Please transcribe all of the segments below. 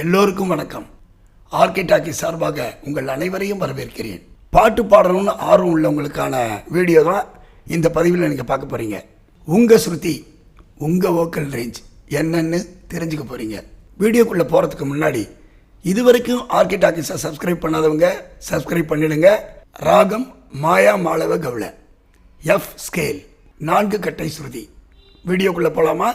எல்லோருக்கும் வணக்கம். RK talkie சார்பாக உங்கள் அனைவரையும் வரவேற்கிறேன். பாட்டு பாடணும்னு ஆர்வம் உள்ளவங்களுக்கான வீடியோ தான் இந்த பதிவில் நீங்கள் பார்க்க போகிறீங்க. உங்கள் ஸ்ருதி, உங்கள் வோக்கல் ரேஞ்ச் என்னன்னு தெரிஞ்சுக்க போகிறீங்க. வீடியோக்குள்ளே போகிறதுக்கு முன்னாடி இதுவரைக்கும் ஆர்கே டாக்கிஸை சப்ஸ்கிரைப் பண்ணாதவங்க சப்ஸ்கிரைப் பண்ணிடுங்க. ராகம் மாயா மாளவ கவுள, எஃப் ஸ்கேல், 4 கட்டை ஸ்ருதி. வீடியோக்குள்ளே போகலாமா?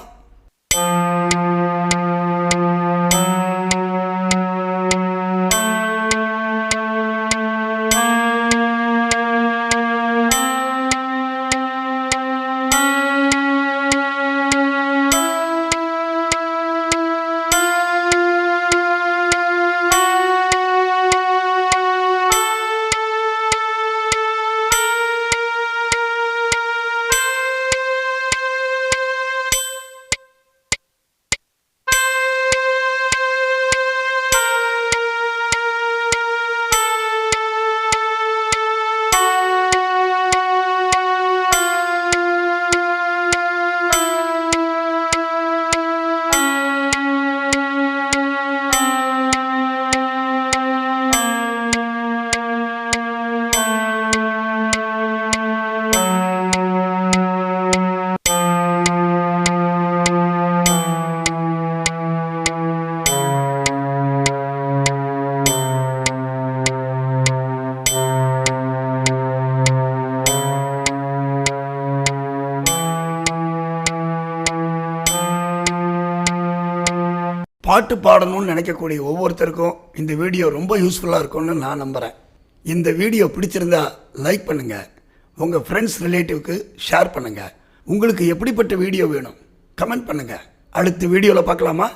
பாட்டு பாடணும்னு நினைக்கக்கூடிய ஒவ்வொருத்தருக்கும் இந்த வீடியோ ரொம்ப யூஸ்ஃபுல்லாக இருக்கும்னு நான் நம்புகிறேன். இந்த வீடியோ பிடிச்சிருந்தா லைக் பண்ணுங்கள், உங்கள் ஃப்ரெண்ட்ஸ் ரிலேட்டிவ்க்கு ஷேர் பண்ணுங்கள். உங்களுக்கு எப்படிப்பட்ட வீடியோ வேணும் கமெண்ட் பண்ணுங்கள். அடுத்த வீடியோவில் பார்க்கலாமா?